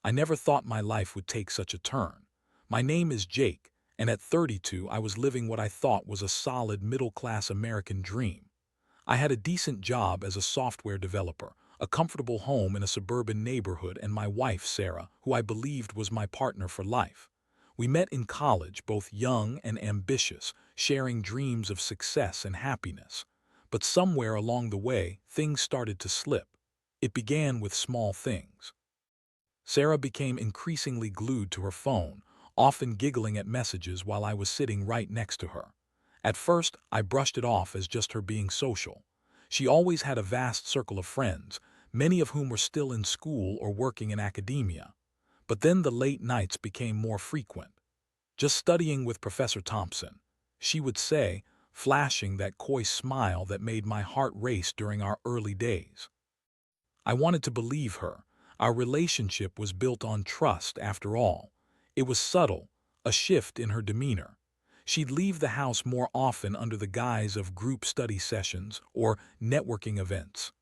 I never thought my life would take such a turn. My name is Jake, and at 32 I was living what I thought was a solid middle-class American dream. I had a decent job as a software developer, a comfortable home in a suburban neighborhood, and my wife, Sarah, who I believed was my partner for life. We met in college, both young and ambitious, sharing dreams of success and happiness. But somewhere along the way, things started to slip. It began with small things. Sarah became increasingly glued to her phone, often giggling at messages while I was sitting right next to her. At first, I brushed it off as just her being social. She always had a vast circle of friends, many of whom were still in school or working in academia. But then the late nights became more frequent. "Just studying with Professor Thompson," she would say, flashing that coy smile that made my heart race during our early days. I wanted to believe her. Our relationship was built on trust, after all. It was subtle, a shift in her demeanor. She'd leave the house more often under the guise of group study sessions or networking events.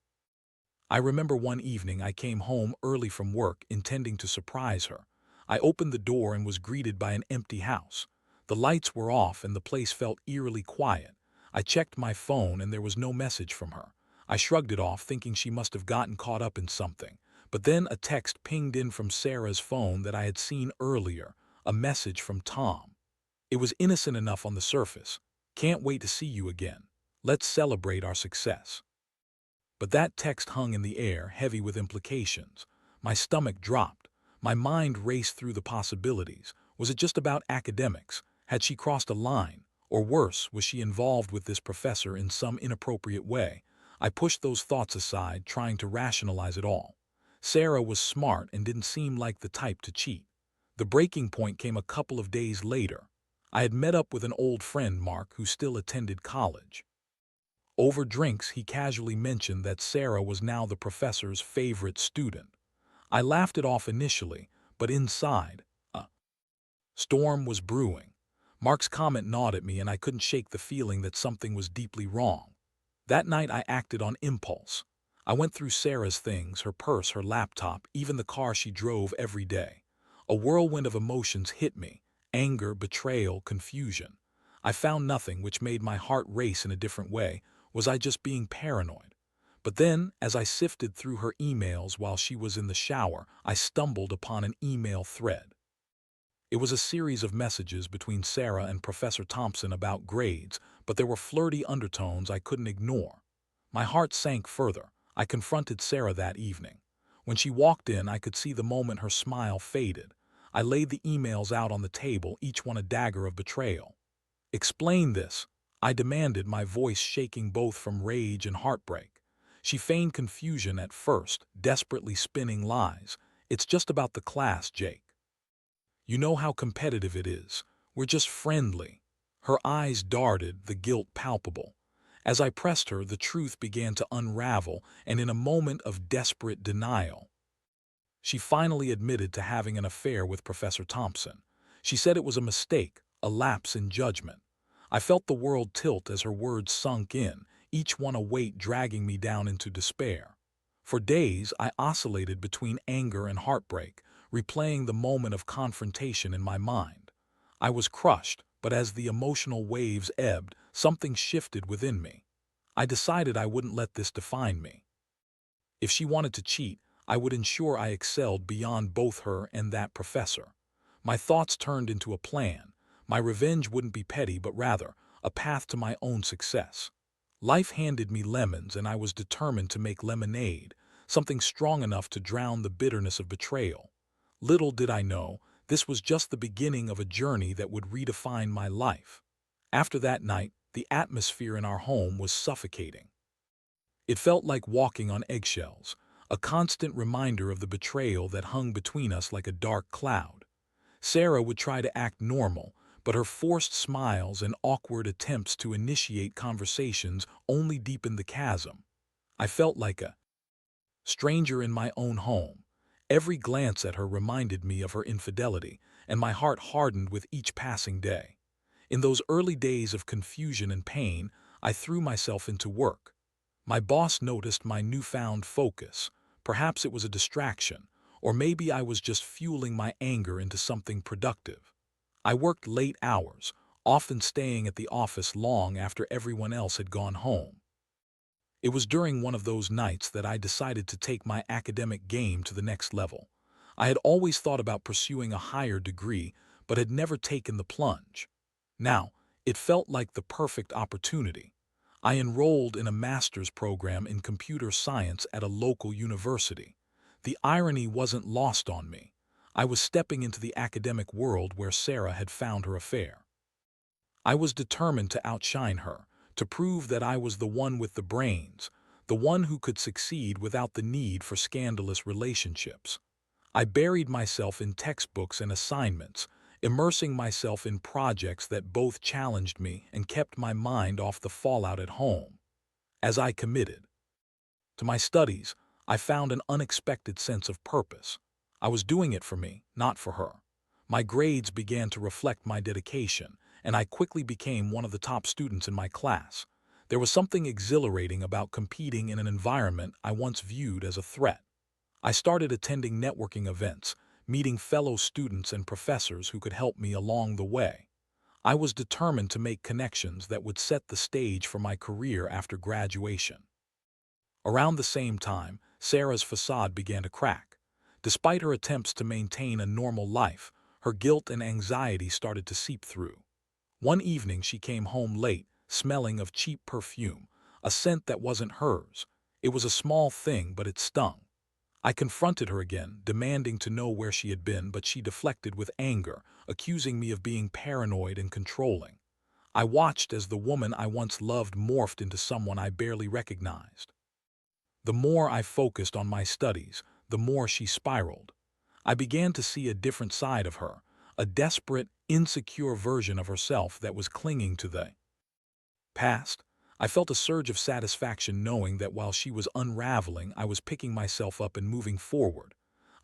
I remember one evening I came home early from work intending to surprise her. I opened the door and was greeted by an empty house. The lights were off and the place felt eerily quiet. I checked my phone and there was no message from her. I shrugged it off, thinking she must have gotten caught up in something. But then a text pinged in from Sarah's phone that I had seen earlier, a message from Tom. It was innocent enough on the surface. "Can't wait to see you again. Let's celebrate our success." But that text hung in the air, heavy with implications. My stomach dropped. My mind raced through the possibilities. Was it just about academics? Had she crossed a line? Or worse, was she involved with this professor in some inappropriate way? I pushed those thoughts aside, trying to rationalize it all. Sarah was smart and didn't seem like the type to cheat. The breaking point came a couple of days later. I had met up with an old friend, Mark, who still attended college. Over drinks, he casually mentioned that Sarah was now the professor's favorite student. I laughed it off initially, but inside, a storm was brewing. Mark's comment gnawed at me, and I couldn't shake the feeling that something was deeply wrong. That night I acted on impulse. I went through Sarah's things, her purse, her laptop, even the car she drove every day. A whirlwind of emotions hit me: anger, betrayal, confusion. I found nothing, which made my heart race in a different way. Was I just being paranoid? But then, as I sifted through her emails while she was in the shower, I stumbled upon an email thread. It was a series of messages between Sarah and Professor Thompson about grades, but there were flirty undertones I couldn't ignore. My heart sank further. I confronted Sarah that evening. When she walked in, I could see the moment her smile faded. I laid the emails out on the table, each one a dagger of betrayal. "Explain this," I demanded, my voice shaking both from rage and heartbreak. She feigned confusion at first, desperately spinning lies. "It's just about the class, Jake. You know how competitive it is. We're just friendly." Her eyes darted, the guilt palpable. As I pressed her, the truth began to unravel, and in a moment of desperate denial, she finally admitted to having an affair with Professor Thompson. She said it was a mistake, a lapse in judgment. I felt the world tilt as her words sunk in, each one a weight dragging me down into despair. For days, I oscillated between anger and heartbreak, replaying the moment of confrontation in my mind. I was crushed, but as the emotional waves ebbed, something shifted within me. I decided I wouldn't let this define me. If she wanted to cheat, I would ensure I excelled beyond both her and that professor. My thoughts turned into a plan. My revenge wouldn't be petty, but rather a path to my own success. Life handed me lemons, and I was determined to make lemonade, something strong enough to drown the bitterness of betrayal. Little did I know, this was just the beginning of a journey that would redefine my life. After that night, the atmosphere in our home was suffocating. It felt like walking on eggshells, a constant reminder of the betrayal that hung between us like a dark cloud. Sarah would try to act normal, but her forced smiles and awkward attempts to initiate conversations only deepened the chasm. I felt like a stranger in my own home. Every glance at her reminded me of her infidelity, and my heart hardened with each passing day. In those early days of confusion and pain, I threw myself into work. My boss noticed my newfound focus. Perhaps it was a distraction, Or maybe I was just fueling my anger into something productive. I worked late hours, often staying at the office long after everyone else had gone home. It was during one of those nights that I decided to take my academic game to the next level. I had always thought about pursuing a higher degree, but had never taken the plunge. Now, it felt like the perfect opportunity. I enrolled in a master's program in computer science at a local university. The irony wasn't lost on me. I was stepping into the academic world where Sarah had found her affair. I was determined to outshine her, to prove that I was the one with the brains, the one who could succeed without the need for scandalous relationships. I buried myself in textbooks and assignments, immersing myself in projects that both challenged me and kept my mind off the fallout at home. As I committed to my studies, I found an unexpected sense of purpose. I was doing it for me, not for her. My grades began to reflect my dedication, and I quickly became one of the top students in my class. There was something exhilarating about competing in an environment I once viewed as a threat. I started attending networking events, meeting fellow students and professors who could help me along the way. I was determined to make connections that would set the stage for my career after graduation. Around the same time, Sarah's facade began to crack. Despite her attempts to maintain a normal life, her guilt and anxiety started to seep through. One evening she came home late, smelling of cheap perfume, a scent that wasn't hers. It was a small thing, but it stung. I confronted her again, demanding to know where she had been, but she deflected with anger, accusing me of being paranoid and controlling. I watched as the woman I once loved morphed into someone I barely recognized. The more I focused on my studies, the more she spiraled. I began to see a different side of her, a desperate, insecure version of herself that was clinging to the past. I felt a surge of satisfaction knowing that while she was unraveling, I was picking myself up and moving forward.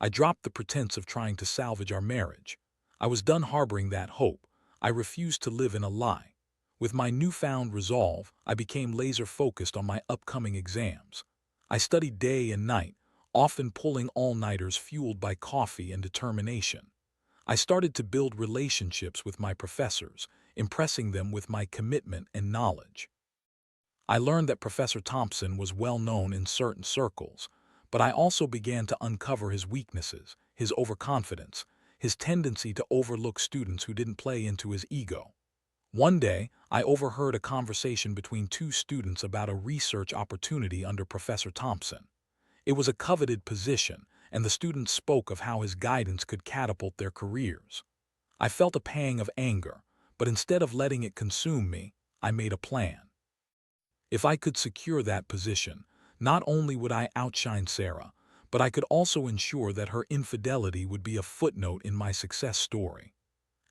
I dropped the pretense of trying to salvage our marriage. I was done harboring that hope. I refused to live in a lie. With my newfound resolve, I became laser-focused on my upcoming exams. I studied day and night, often pulling all-nighters fueled by coffee and determination. I started to build relationships with my professors, impressing them with my commitment and knowledge. I learned that Professor Thompson was well known in certain circles, but I also began to uncover his weaknesses, his overconfidence, his tendency to overlook students who didn't play into his ego. One day, I overheard a conversation between two students about a research opportunity under Professor Thompson. It was a coveted position, and the students spoke of how his guidance could catapult their careers. I felt a pang of anger, but instead of letting it consume me, I made a plan. If I could secure that position, not only would I outshine Sarah, but I could also ensure that her infidelity would be a footnote in my success story.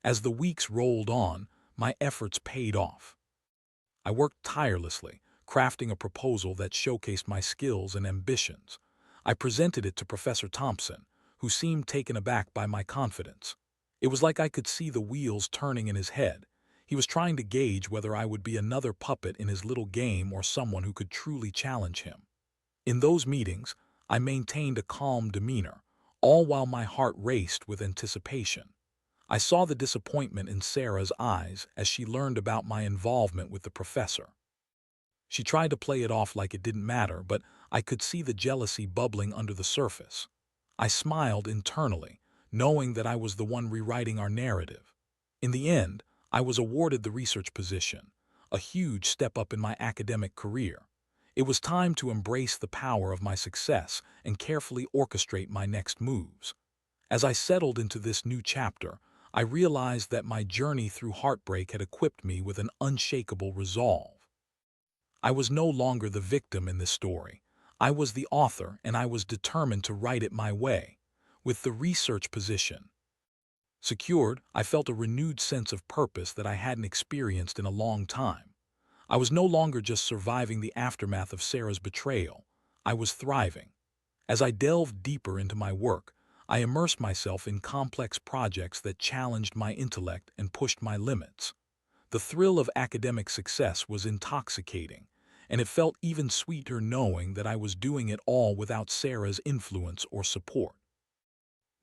As the weeks rolled on, my efforts paid off. I worked tirelessly, crafting a proposal that showcased my skills and ambitions. I presented it to Professor Thompson, who seemed taken aback by my confidence. It was like I could see the wheels turning in his head. He was trying to gauge whether I would be another puppet in his little game or someone who could truly challenge him. In those meetings, I maintained a calm demeanor, all while my heart raced with anticipation. I saw the disappointment in Sarah's eyes as she learned about my involvement with the professor. She tried to play it off like it didn't matter, but I could see the jealousy bubbling under the surface. I smiled internally, knowing that I was the one rewriting our narrative. In the end, I was awarded the research position, a huge step up in my academic career. It was time to embrace the power of my success and carefully orchestrate my next moves. As I settled into this new chapter, I realized that my journey through heartbreak had equipped me with an unshakable resolve. I was no longer the victim in this story. I was the author, and I was determined to write it my way. With the research position secured, I felt a renewed sense of purpose that I hadn't experienced in a long time. I was no longer just surviving the aftermath of Sarah's betrayal. I was thriving. As I delved deeper into my work, I immersed myself in complex projects that challenged my intellect and pushed my limits. The thrill of academic success was intoxicating, and it felt even sweeter knowing that I was doing it all without Sarah's influence or support.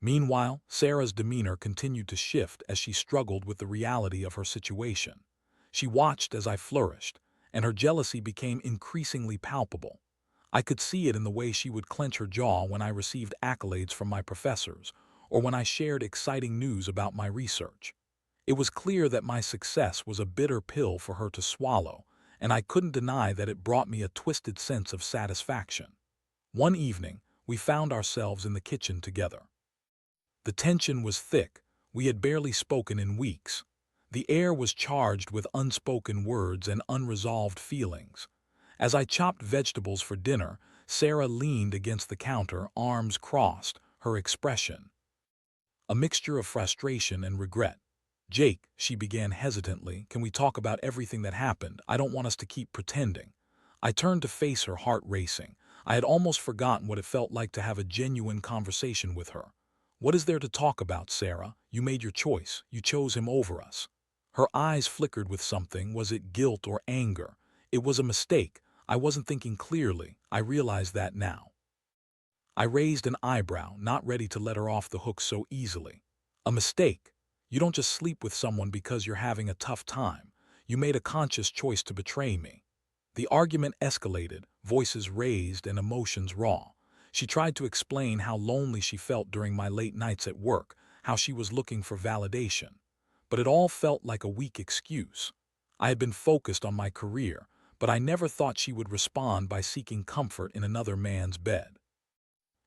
Meanwhile, Sarah's demeanor continued to shift as she struggled with the reality of her situation. She watched as I flourished, and her jealousy became increasingly palpable. I could see it in the way she would clench her jaw when I received accolades from my professors, or when I shared exciting news about my research. It was clear that my success was a bitter pill for her to swallow, and I couldn't deny that it brought me a twisted sense of satisfaction. One evening, we found ourselves in the kitchen together. The tension was thick. We had barely spoken in weeks. The air was charged with unspoken words and unresolved feelings. As I chopped vegetables for dinner, Sarah leaned against the counter, arms crossed, her expression a mixture of frustration and regret. "Jake," she began hesitantly, "can we talk about everything that happened? I don't want us to keep pretending." I turned to face her, heart racing. I had almost forgotten what it felt like to have a genuine conversation with her. "What is there to talk about, Sarah? You made your choice. You chose him over us." Her eyes flickered with something. Was it guilt or anger? It was a mistake. I wasn't thinking clearly. I realized that now. I raised an eyebrow, not ready to let her off the hook so easily. "A mistake? You don't just sleep with someone because you're having a tough time. You made a conscious choice to betray me." The argument escalated, voices raised and emotions raw. She tried to explain how lonely she felt during my late nights at work, how she was looking for validation. But it all felt like a weak excuse. I had been focused on my career, but I never thought she would respond by seeking comfort in another man's bed.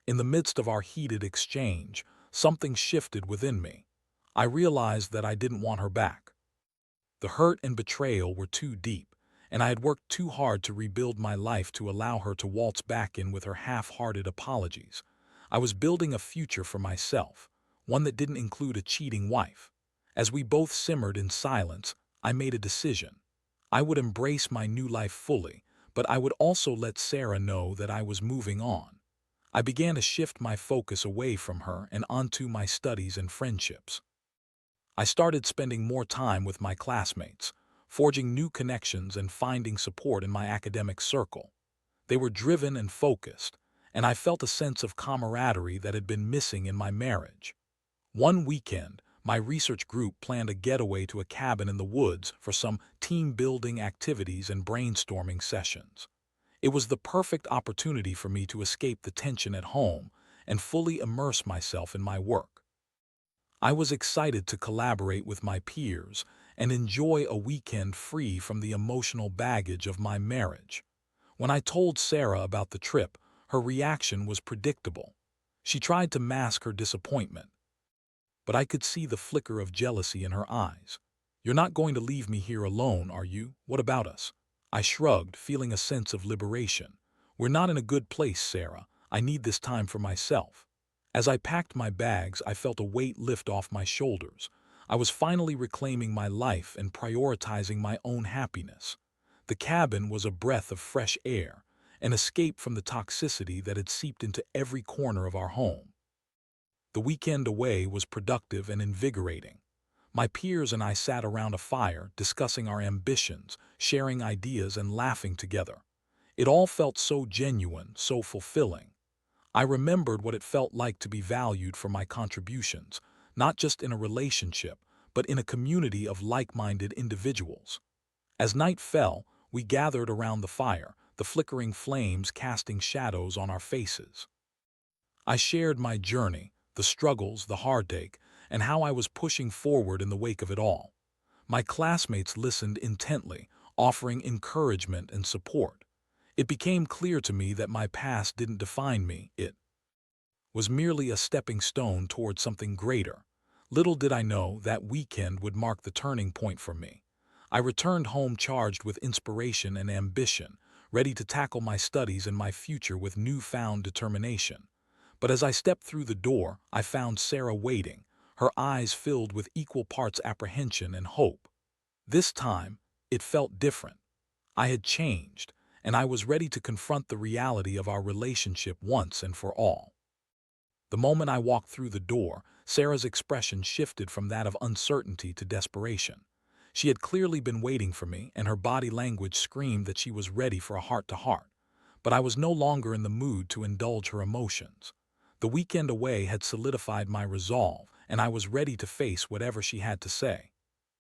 In the midst of our heated exchange, something shifted within me. I realized that I didn't want her back. The hurt and betrayal were too deep, and I had worked too hard to rebuild my life to allow her to waltz back in with her half-hearted apologies. I was building a future for myself, one that didn't include a cheating wife. As we both simmered in silence, I made a decision. I would embrace my new life fully, but I would also let Sarah know that I was moving on. I began to shift my focus away from her and onto my studies and friendships. I started spending more time with my classmates, forging new connections and finding support in my academic circle. They were driven and focused, and I felt a sense of camaraderie that had been missing in my marriage. One weekend, my research group planned a getaway to a cabin in the woods for some team-building activities and brainstorming sessions. It was the perfect opportunity for me to escape the tension at home and fully immerse myself in my work. I was excited to collaborate with my peers and enjoy a weekend free from the emotional baggage of my marriage. When I told Sarah about the trip, her reaction was predictable. She tried to mask her disappointment, but I could see the flicker of jealousy in her eyes. "You're not going to leave me here alone, are you? What about us?" I shrugged, feeling a sense of liberation. "We're not in a good place, Sarah. I need this time for myself." As I packed my bags, I felt a weight lift off my shoulders. I was finally reclaiming my life and prioritizing my own happiness. The cabin was a breath of fresh air, an escape from the toxicity that had seeped into every corner of our home. The weekend away was productive and invigorating. My peers and I sat around a fire, discussing our ambitions, sharing ideas, and laughing together. It all felt so genuine, so fulfilling. I remembered what it felt like to be valued for my contributions, not just in a relationship, but in a community of like-minded individuals. As night fell, we gathered around the fire, the flickering flames casting shadows on our faces. I shared my journey, the struggles, the heartache, and how I was pushing forward in the wake of it all. My classmates listened intently, offering encouragement and support. It became clear to me that my past didn't define me. It was merely a stepping stone toward something greater. Little did I know that weekend would mark the turning point for me. I returned home charged with inspiration and ambition, ready to tackle my studies and my future with newfound determination. But as I stepped through the door, I found Sarah waiting, her eyes filled with equal parts apprehension and hope. This time, it felt different. I had changed, and I was ready to confront the reality of our relationship once and for all. The moment I walked through the door, Sarah's expression shifted from that of uncertainty to desperation. She had clearly been waiting for me, and her body language screamed that she was ready for a heart-to-heart. But I was no longer in the mood to indulge her emotions. The weekend away had solidified my resolve, and I was ready to face whatever she had to say.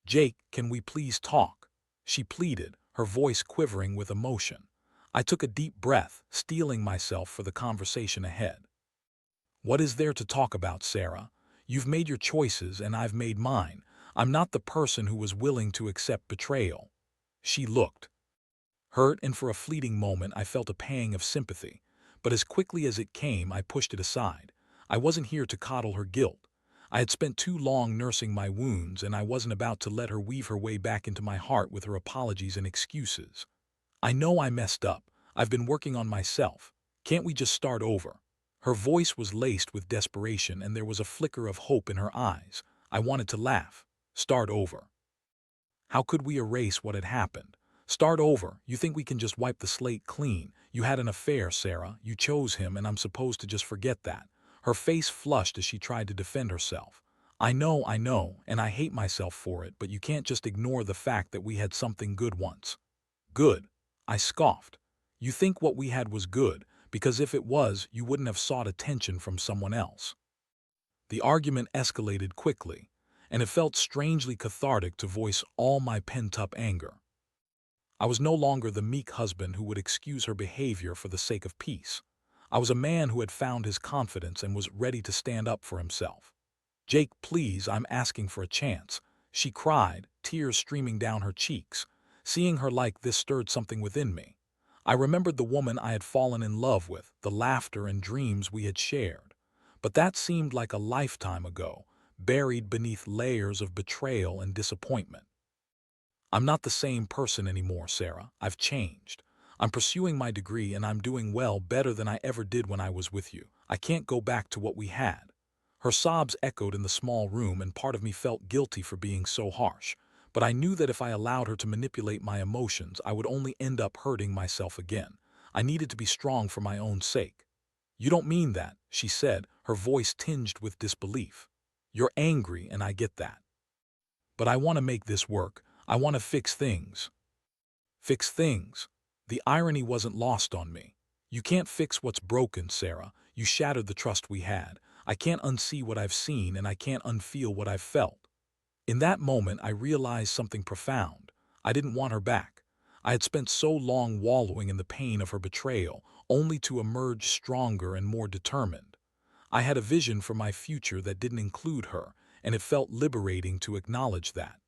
"Jake, can we please talk?" she pleaded, her voice quivering with emotion. I took a deep breath, steeling myself for the conversation ahead. "What is there to talk about, Sarah? You've made your choices and I've made mine. I'm not the person who was willing to accept betrayal." She looked hurt, and for a fleeting moment I felt a pang of sympathy. But as quickly as it came, I pushed it aside. I wasn't here to coddle her guilt. I had spent too long nursing my wounds, and I wasn't about to let her weave her way back into my heart with her apologies and excuses. "I know I messed up. I've been working on myself. Can't we just start over?" Her voice was laced with desperation, and there was a flicker of hope in her eyes. I wanted to laugh. Start over. How could we erase what had happened? Start over? You think we can just wipe the slate clean? You had an affair, Sarah. You chose him, and I'm supposed to just forget that. Her face flushed as she tried to defend herself. I know, and I hate myself for it, but you can't just ignore the fact that we had something good once." "Good?" I scoffed. "You think what we had was good, because if it was, you wouldn't have sought attention from someone else." The argument escalated quickly, and it felt strangely cathartic to voice all my pent-up anger. I was no longer the meek husband who would excuse her behavior for the sake of peace. I was a man who had found his confidence and was ready to stand up for himself. "Jake, please, I'm asking for a chance," she cried, tears streaming down her cheeks. Seeing her like this stirred something within me. I remembered the woman I had fallen in love with, the laughter and dreams we had shared. But that seemed like a lifetime ago, buried beneath layers of betrayal and disappointment. "I'm not the same person anymore, Sarah. I've changed. I'm pursuing my degree and I'm doing well, better than I ever did when I was with you. I can't go back to what we had." Her sobs echoed in the small room, and part of me felt guilty for being so harsh. But I knew that if I allowed her to manipulate my emotions, I would only end up hurting myself again. I needed to be strong for my own sake. "You don't mean that," she said, her voice tinged with disbelief. "You're angry, and I get that. But I want to make this work. I want to fix things." Fix things? The irony wasn't lost on me. "You can't fix what's broken, Sarah. You shattered the trust we had. I can't unsee what I've seen, and I can't unfeel what I've felt." In that moment, I realized something profound. I didn't want her back. I had spent so long wallowing in the pain of her betrayal, only to emerge stronger and more determined. I had a vision for my future that didn't include her, and it felt liberating to acknowledge that.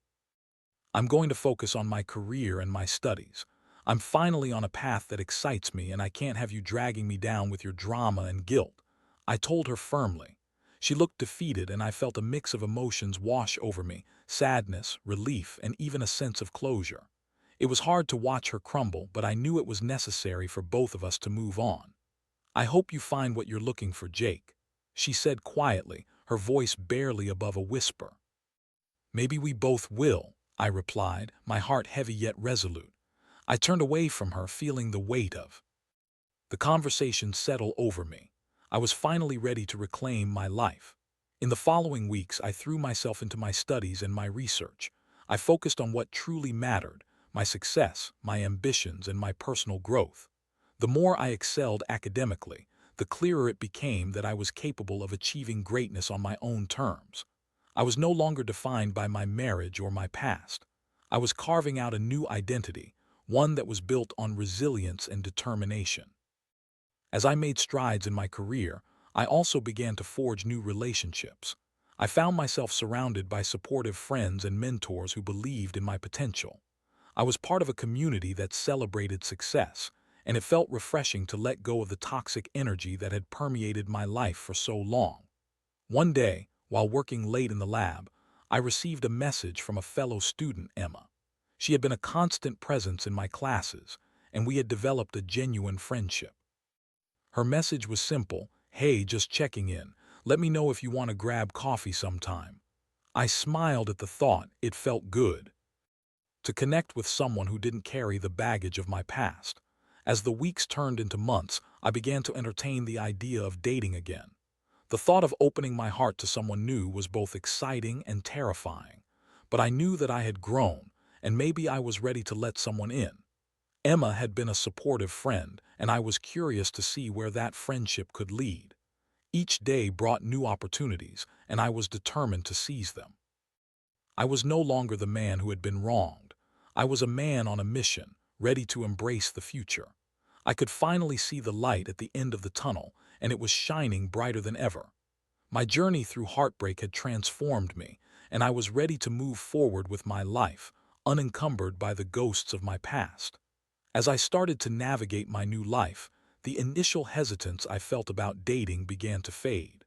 "I'm going to focus on my career and my studies. I'm finally on a path that excites me, and I can't have you dragging me down with your drama and guilt," I told her firmly. She looked defeated, and I felt a mix of emotions wash over me: sadness, relief, and even a sense of closure. It was hard to watch her crumble, but I knew it was necessary for both of us to move on. "I hope you find what you're looking for, Jake," she said quietly, her voice barely above a whisper. "Maybe we both will," I replied, my heart heavy yet resolute. I turned away from her, feeling the weight of the conversation settle over me. I was finally ready to reclaim my life. In the following weeks, I threw myself into my studies and my research. I focused on what truly mattered: my success, my ambitions, and my personal growth. The more I excelled academically, the clearer it became that I was capable of achieving greatness on my own terms. I was no longer defined by my marriage or my past. I was carving out a new identity, one that was built on resilience and determination. As I made strides in my career, I also began to forge new relationships. I found myself surrounded by supportive friends and mentors who believed in my potential. I was part of a community that celebrated success, and it felt refreshing to let go of the toxic energy that had permeated my life for so long. One day, while working late in the lab, I received a message from a fellow student, Emma. She had been a constant presence in my classes, and we had developed a genuine friendship. Her message was simple: "Hey, just checking in. Let me know if you want to grab coffee sometime." I smiled at the thought. It felt good to connect with someone who didn't carry the baggage of my past. As the weeks turned into months, I began to entertain the idea of dating again. The thought of opening my heart to someone new was both exciting and terrifying. But I knew that I had grown, and maybe I was ready to let someone in. Emma had been a supportive friend, and I was curious to see where that friendship could lead. Each day brought new opportunities, and I was determined to seize them. I was no longer the man who had been wronged. I was a man on a mission, ready to embrace the future. I could finally see the light at the end of the tunnel, and it was shining brighter than ever. My journey through heartbreak had transformed me, and I was ready to move forward with my life, unencumbered by the ghosts of my past. As I started to navigate my new life, the initial hesitance I felt about dating began to fade.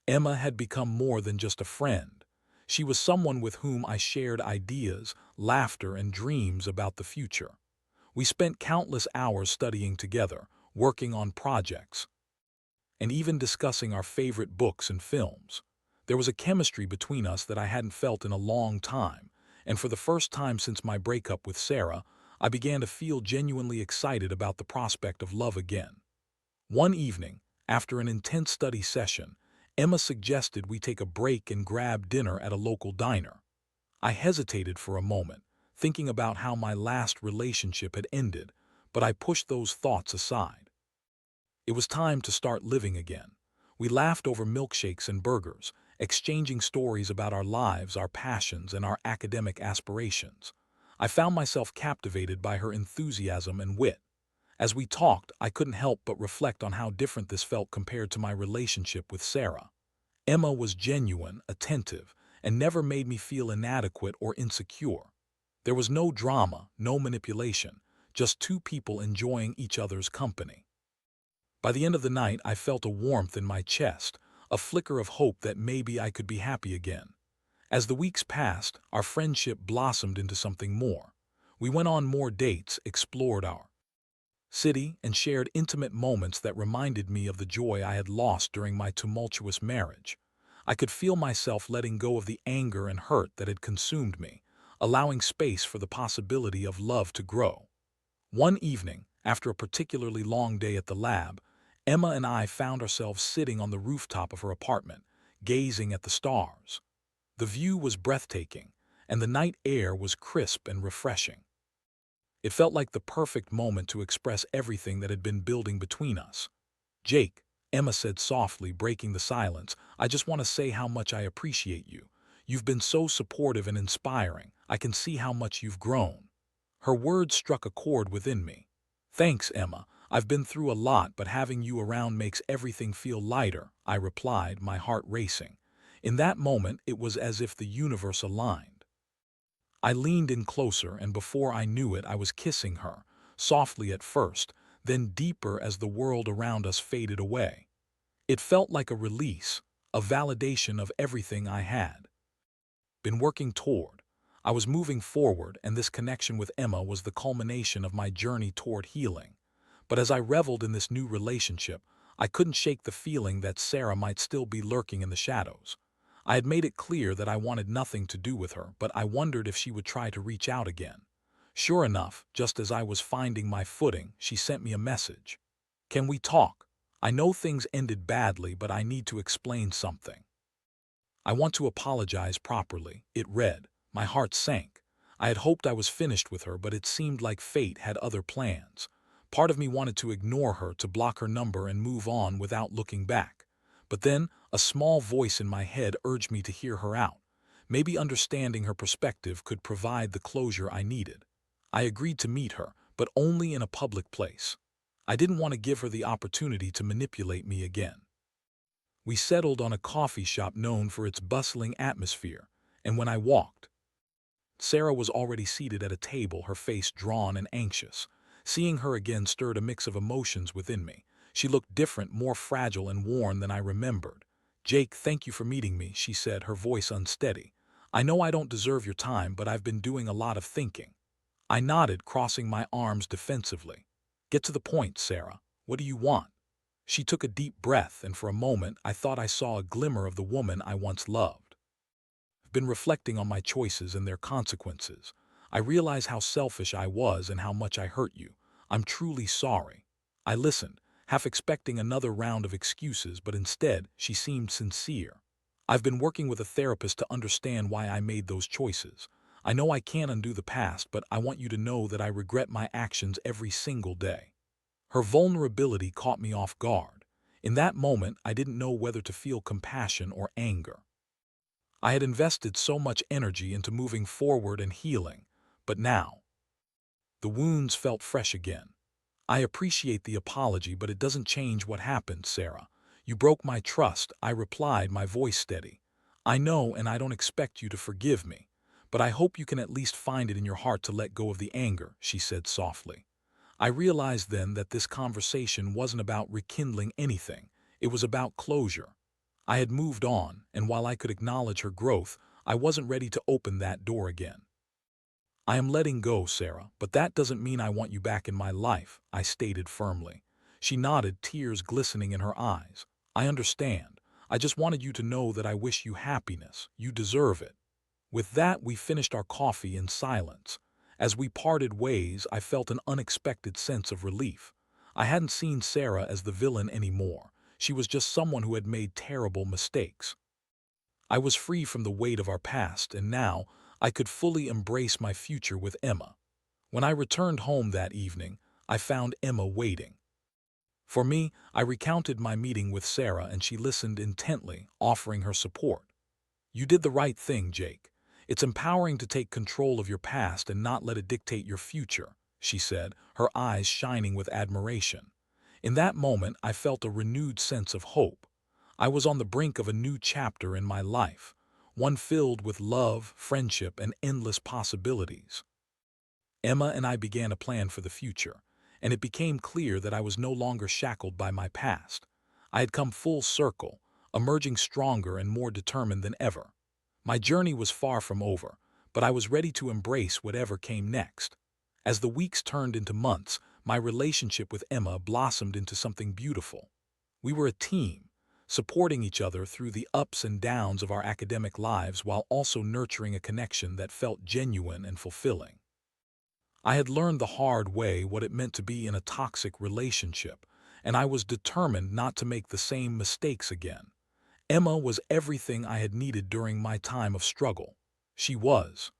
Emma had become more than just a friend. She was someone with whom I shared ideas, laughter, and dreams about the future. We spent countless hours studying together, working on projects, and even discussing our favorite books and films. There was a chemistry between us that I hadn't felt in a long time, and for the first time since my breakup with Sarah, I began to feel genuinely excited about the prospect of love again. One evening, after an intense study session, Emma suggested we take a break and grab dinner at a local diner. I hesitated for a moment, thinking about how my last relationship had ended, but I pushed those thoughts aside. It was time to start living again. We laughed over milkshakes and burgers, exchanging stories about our lives, our passions, and our academic aspirations. I found myself captivated by her enthusiasm and wit. As we talked, I couldn't help but reflect on how different this felt compared to my relationship with Sarah. Emma was genuine, attentive, and never made me feel inadequate or insecure. There was no drama, no manipulation, just two people enjoying each other's company. By the end of the night, I felt a warmth in my chest, a flicker of hope that maybe I could be happy again. As the weeks passed, our friendship blossomed into something more. We went on more dates, explored our city, and shared intimate moments that reminded me of the joy I had lost during my tumultuous marriage. I could feel myself letting go of the anger and hurt that had consumed me, allowing space for the possibility of love to grow. One evening, after a particularly long day at the lab, Emma and I found ourselves sitting on the rooftop of her apartment, gazing at the stars. The view was breathtaking, and the night air was crisp and refreshing. It felt like the perfect moment to express everything that had been building between us. "Jake," Emma said softly, breaking the silence, "I just want to say how much I appreciate you. You've been so supportive and inspiring. I can see how much you've grown." Her words struck a chord within me. "Thanks, Emma. I've been through a lot, but having you around makes everything feel lighter," I replied, my heart racing. In that moment, it was as if the universe aligned. I leaned in closer, and before I knew it, I was kissing her, softly at first, then deeper as the world around us faded away. It felt like a release, a validation of everything I had been working toward. I was moving forward, and this connection with Emma was the culmination of my journey toward healing. But as I reveled in this new relationship, I couldn't shake the feeling that Sarah might still be lurking in the shadows. I had made it clear that I wanted nothing to do with her, but I wondered if she would try to reach out again. Sure enough, just as I was finding my footing, she sent me a message. "Can we talk? I know things ended badly, but I need to explain something. I want to apologize properly," it read. My heart sank. I had hoped I was finished with her, but it seemed like fate had other plans. Part of me wanted to ignore her, to block her number and move on without looking back. But then, a small voice in my head urged me to hear her out. Maybe understanding her perspective could provide the closure I needed. I agreed to meet her, but only in a public place. I didn't want to give her the opportunity to manipulate me again. We settled on a coffee shop known for its bustling atmosphere, and when I walked, Sarah was already seated at a table, her face drawn and anxious. Seeing her again stirred a mix of emotions within me. She looked different, more fragile and worn than I remembered. "Jake, thank you for meeting me," she said, her voice unsteady. "I know I don't deserve your time, but I've been doing a lot of thinking." I nodded, crossing my arms defensively. "Get to the point, Sarah. What do you want?" She took a deep breath, and for a moment I thought I saw a glimmer of the woman I once loved. "I've been reflecting on my choices and their consequences. I realize how selfish I was and how much I hurt you. I'm truly sorry." I listened, half expecting another round of excuses, but instead she seemed sincere. "I've been working with a therapist to understand why I made those choices. I know I can't undo the past, but I want you to know that I regret my actions every single day." Her vulnerability caught me off guard. In that moment, I didn't know whether to feel compassion or anger. I had invested so much energy into moving forward and healing, but now, the wounds felt fresh again. I appreciate the apology, but it doesn't change what happened, Sarah. You broke my trust, I replied, my voice steady. I know, and I don't expect you to forgive me, but I hope you can at least find it in your heart to let go of the anger, she said softly. I realized then that this conversation wasn't about rekindling anything. It was about closure. I had moved on, and while I could acknowledge her growth, I wasn't ready to open that door again. I am letting go, Sarah, but that doesn't mean I want you back in my life, I stated firmly. She nodded, tears glistening in her eyes. I understand. I just wanted you to know that I wish you happiness. You deserve it. With that, we finished our coffee in silence. As we parted ways, I felt an unexpected sense of relief. I hadn't seen Sarah as the villain anymore. She was just someone who had made terrible mistakes. I was free from the weight of our past, and now I could fully embrace my future with Emma. When I returned home that evening, I found Emma waiting. For me, I recounted my meeting with Sarah, and she listened intently, offering her support. You did the right thing, Jake. It's empowering to take control of your past and not let it dictate your future, she said, her eyes shining with admiration. In that moment, I felt a renewed sense of hope. I was on the brink of a new chapter in my life, one filled with love, friendship, and endless possibilities. Emma and I began a plan for the future, and it became clear that I was no longer shackled by my past. I had come full circle, emerging stronger and more determined than ever. My journey was far from over, but I was ready to embrace whatever came next. As the weeks turned into months, my relationship with Emma blossomed into something beautiful. We were a team, supporting each other through the ups and downs of our academic lives while also nurturing a connection that felt genuine and fulfilling. I had learned the hard way what it meant to be in a toxic relationship, and I was determined not to make the same mistakes again. Emma was everything I had needed during my time of struggle. She was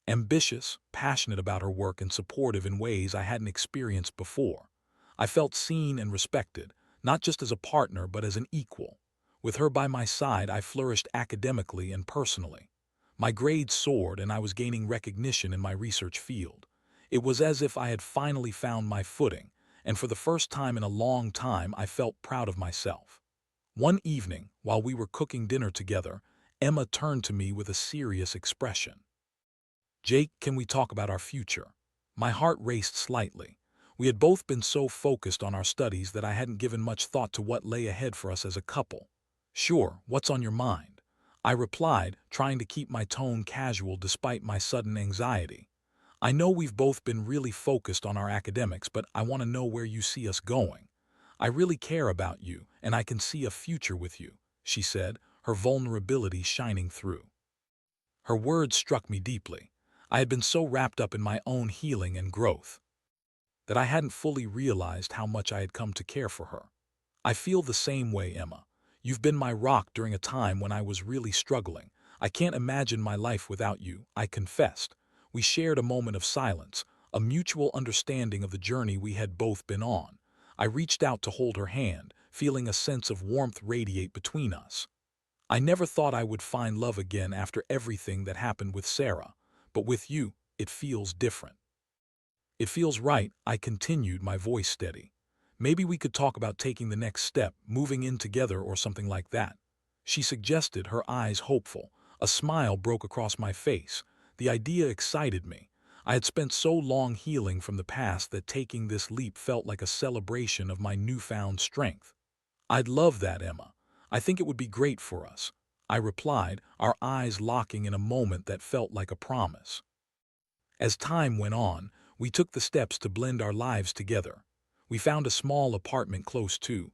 ambitious, passionate about her work, and supportive in ways I hadn't experienced before. I felt seen and respected, not just as a partner but as an equal. With her by my side, I flourished academically and personally. My grades soared, and I was gaining recognition in my research field. It was as if I had finally found my footing, and for the first time in a long time, I felt proud of myself. One evening, while we were cooking dinner together, Emma turned to me with a serious expression. Jake, can we talk about our future? My heart raced slightly. We had both been so focused on our studies that I hadn't given much thought to what lay ahead for us as a couple. Sure, what's on your mind? I replied, trying to keep my tone casual despite my sudden anxiety. I know we've both been really focused on our academics, but I want to know where you see us going. I really care about you, and I can see a future with you, she said, her vulnerability shining through. Her words struck me deeply. I had been so wrapped up in my own healing and growth that I hadn't fully realized how much I had come to care for her. I feel the same way, Emma. You've been my rock during a time when I was really struggling. I can't imagine my life without you, I confessed. We shared a moment of silence, a mutual understanding of the journey we had both been on. I reached out to hold her hand, feeling a sense of warmth radiate between us. I never thought I would find love again after everything that happened with Sarah, but with you, it feels different. It feels right, I continued, my voice steady. Maybe we could talk about taking the next step, moving in together or something like that. She suggested, her eyes hopeful. A smile broke across my face. The idea excited me. I had spent so long healing from the past that taking this leap felt like a celebration of my newfound strength. I'd love that, Emma. I think it would be great for us, I replied, our eyes locking in a moment that felt like a promise. As time went on, we took the steps to blend our lives together. We found a small apartment close to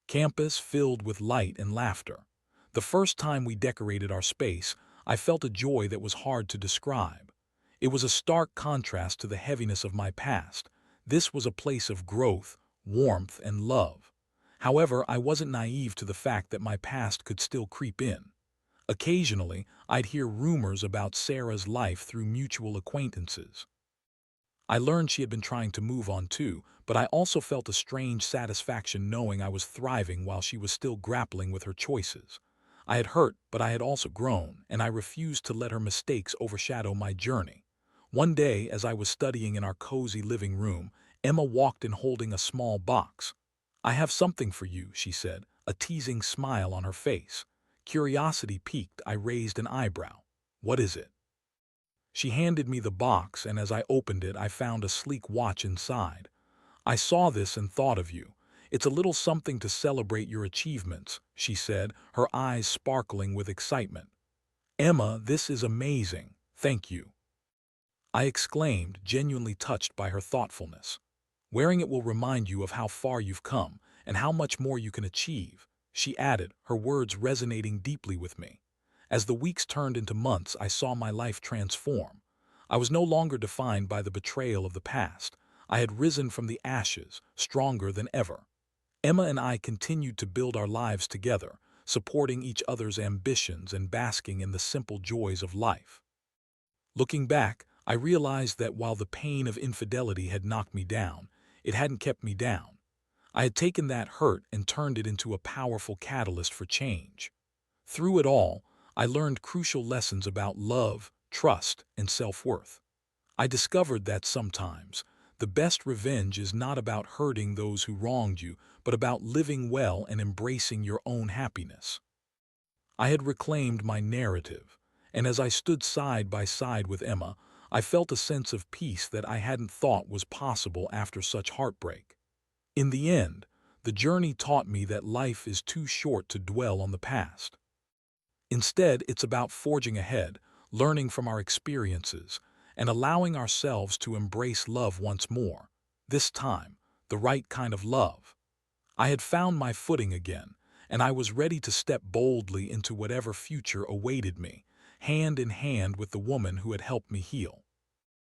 campus filled with light and laughter. The first time we decorated our space, I felt a joy that was hard to describe. It was a stark contrast to the heaviness of my past. This was a place of growth, warmth, and love. However, I wasn't naive to the fact that my past could still creep in. Occasionally, I'd hear rumors about Sarah's life through mutual acquaintances. I learned she had been trying to move on too, but I also felt a strange satisfaction knowing I was thriving while she was still grappling with her choices. I had hurt, but I had also grown, and I refused to let her mistakes overshadow my journey. One day, as I was studying in our cozy living room, Emma walked in holding a small box. "I have something for you," she said, a teasing smile on her face. Curiosity piqued, I raised an eyebrow. "What is it?" She handed me the box, and as I opened it, I found a sleek watch inside. "I saw this and thought of you. It's a little something to celebrate your achievements," she said, her eyes sparkling with excitement. "Emma, this is amazing. Thank you," I exclaimed, genuinely touched by her thoughtfulness. "Wearing it will remind you of how far you've come and how much more you can achieve," she added, her words resonating deeply with me. As the weeks turned into months, I saw my life transform. I was no longer defined by the betrayal of the past. I had risen from the ashes, stronger than ever. Emma and I continued to build our lives together, supporting each other's ambitions and basking in the simple joys of life. Looking back, I realized that while the pain of infidelity had knocked me down, it hadn't kept me down. I had taken that hurt and turned it into a powerful catalyst for change. Through it all, I learned crucial lessons about love, trust, and self-worth. I discovered that sometimes the best revenge is not about hurting those who wronged you, but about living well and embracing your own happiness. I had reclaimed my narrative, and as I stood side by side with Emma, I felt a sense of peace that I hadn't thought was possible after such heartbreak. In the end, the journey taught me that life is too short to dwell on the past. Instead, it's about forging ahead, learning from our experiences, and allowing ourselves to embrace love once more. This time, the right kind of love. I had found my footing again, and I was ready to step boldly into whatever future awaited me, hand in hand with the woman who had helped me heal.